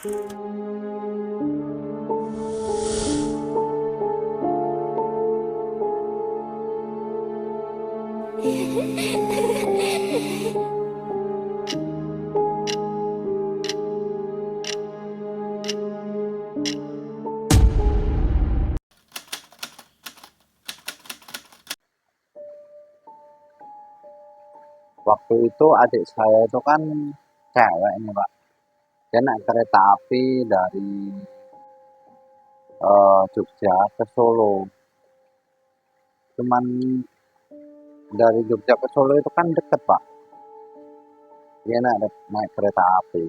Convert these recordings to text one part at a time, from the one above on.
Waktu itu adik saya itu kan cewek nih Pak, dia naik kereta api dari Jogja ke Solo. Cuman dari Jogja ke Solo itu kan deket Pak, dia naik kereta api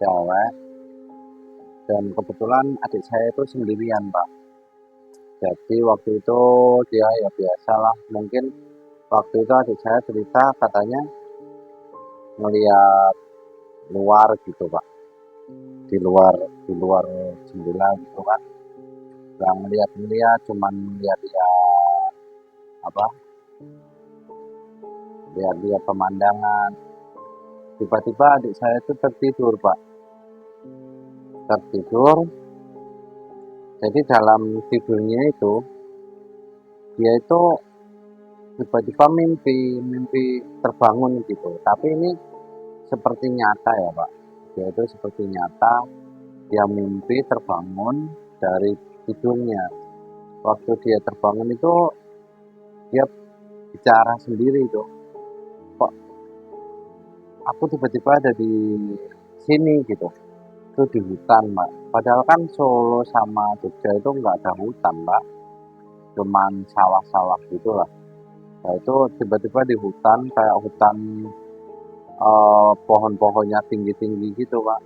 cewek, dan kebetulan adik saya itu sendirian Pak. Jadi waktu itu dia ya biasalah, mungkin waktu itu adik saya cerita katanya ngeliat luar gitu Pak, di luar di luar jendela gitu kan, nggak ngeliat-ngeliat, cuman lihat-lihat apa, lihat-lihat pemandangan. Tiba-tiba adik saya itu tertidur Pak, tertidur. Jadi dalam tidurnya itu dia itu tiba-tiba mimpi terbangun gitu. Tapi ini seperti nyata ya Pak, dia itu seperti nyata, dia mimpi terbangun dari tidurnya. Waktu dia terbangun itu dia bicara sendiri tuh, kok aku tiba-tiba ada di sini gitu. Itu di hutan Pak, padahal kan Solo sama Jogja itu nggak ada hutan Pak, cuman sawah-sawah gitu lah. Nah itu tiba-tiba di hutan, kayak hutan pohon-pohonnya tinggi-tinggi gitu Pak.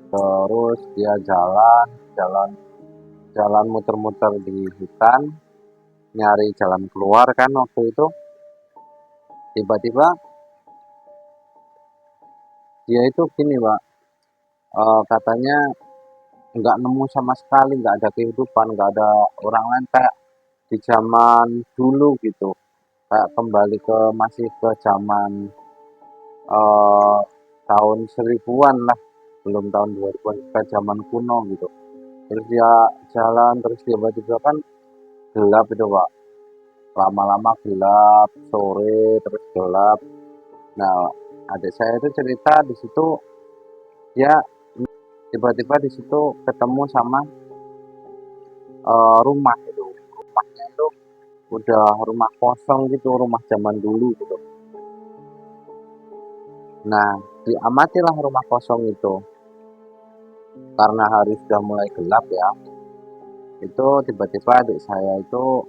Terus dia jalan jalan jalan muter-muter di hutan, nyari jalan keluar kan. Waktu itu tiba-tiba dia itu gini Pak, katanya nggak nemu sama sekali, nggak ada kehidupan, nggak ada orang lain, kayak di zaman dulu gitu, kayak kembali ke masih ke zaman eh, tahun 1000-an lah, belum tahun 2000-an, ke zaman kuno gitu. Terus dia jalan, terus tiba-tiba kan gelap itu Pak, lama-lama gelap, sore terus gelap. Nah adik saya itu cerita di situ dia tiba-tiba di situ ketemu sama rumah itu. Rumahnya itu udah rumah kosong gitu, rumah zaman dulu gitu. Nah, diamatilah rumah kosong itu. Karena hari sudah mulai gelap ya, itu tiba-tiba adik saya itu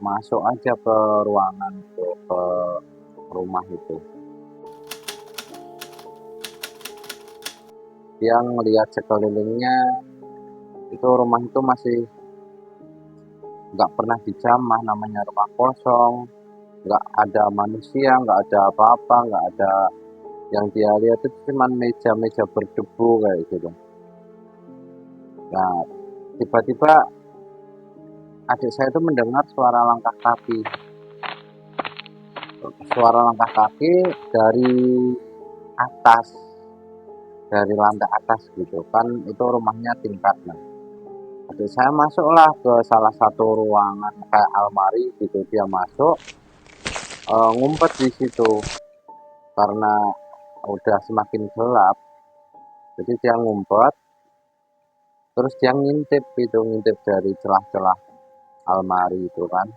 masuk aja ke ruangan itu, ke rumah itu. Dia ngelihat sekelilingnya, itu rumah itu masih nggak pernah dijamah, namanya rumah kosong, nggak ada manusia, nggak ada apa-apa, nggak ada. Yang dia lihat itu cuma meja-meja berdebu kayak gitu. Nah, tiba-tiba adik saya itu mendengar suara langkah kaki dari atas, dari lantai atas gitu kan. Itu rumahnya tingkat. Nah, adik saya masuklah ke salah satu ruangan kayak almari gitu, dia masuk, ngumpet di situ karena udah semakin gelap. Jadi dia ngumpet, terus dia ngintip dari celah-celah almari itu kan,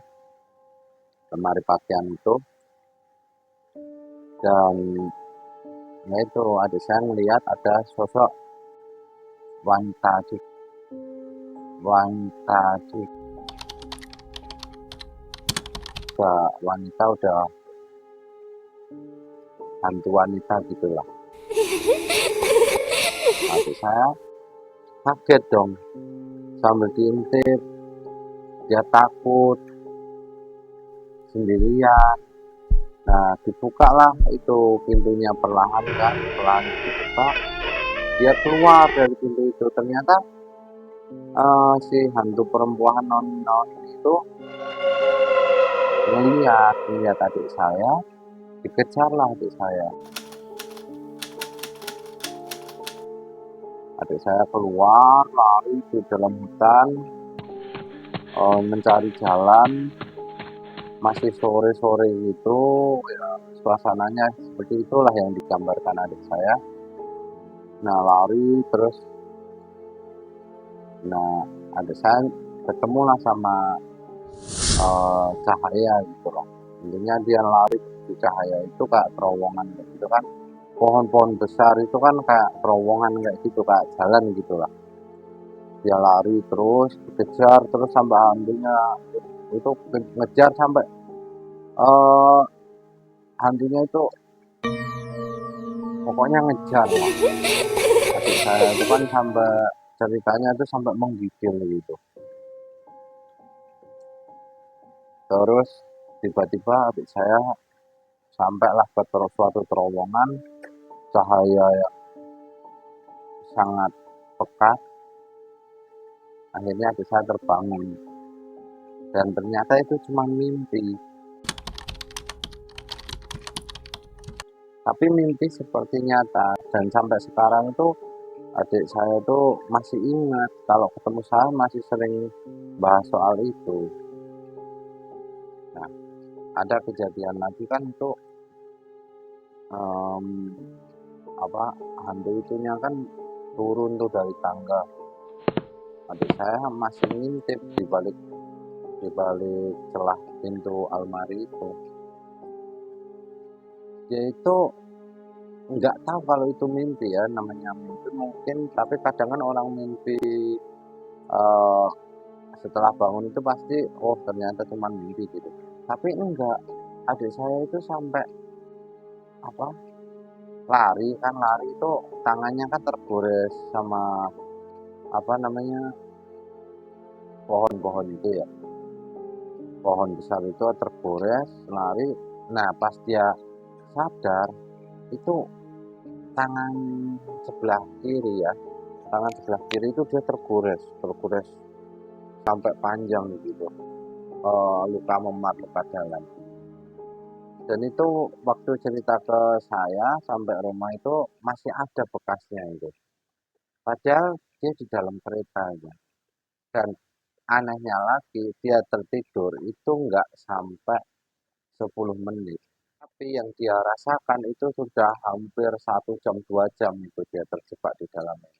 lemari pakaian itu. Dan ya itu adik saya melihat ada sosok wanita wanita juga, wanita udah hantu wanita gitulah. Adik saya kaget dong, sambil diintip dia takut sendirian. Nah dibukalah itu pintunya perlahan kan, perlahan dibuka, dia keluar dari pintu itu. Ternyata si hantu perempuan non itu ngeliat adik saya, dikejarlah adik saya. Adik saya keluar lari di dalam hutan, mencari jalan, masih sore-sore gitu, ya suasananya seperti itulah yang digambarkan adik saya. Nah lari terus, nah adik saya ketemulah sama cahaya gitu loh. Intinya dia lari di cahaya itu kayak terowongan kayak gitu kan. Pohon-pohon besar itu kan kayak terowongan kayak gitu, kayak jalan gitu lah. Dia lari terus, dikejar terus sampai hantunya itu ngejar sampai eh hantunya itu pokoknya ngejar lah. Adik saya itu kan sampai ceritanya itu sampai menggigil gitu. Terus tiba-tiba adik saya sampailah ke suatu terowongan cahaya yang sangat pekat. Akhirnya adik saya terbangun dan ternyata itu cuma mimpi. Tapi mimpi seperti nyata dan sampai sekarang itu adik saya itu masih ingat kalau ketemu saya masih sering bahas soal itu. Nah, ada kejadian lagi kan itu em, apa hantu itunya kan turun tuh dari tangga. Adik saya masih ngintip di balik celah pintu almari itu. Dia itu nggak tahu kalau itu mimpi ya, namanya mimpi mungkin, tapi kadang kan orang mimpi eh, setelah bangun itu pasti oh ternyata cuma mimpi gitu. Tapi enggak, adik saya itu sampai apa lari kan, lari itu tangannya kan tergores sama apa namanya pohon-pohon itu ya, pohon besar itu tergores lari. Nah pas dia sadar itu tangan sebelah kiri ya, tangan sebelah kiri itu dia tergores tergores sampai panjang gitu, luka memar, luka dalam. Dan itu waktu cerita ke saya sampai rumah itu masih ada bekasnya itu. Padahal dia di dalam kereta aja. Dan anehnya lagi dia tertidur itu nggak sampai 10 menit. Tapi yang dia rasakan itu sudah hampir 1 jam 2 jam itu dia terjebak di dalamnya.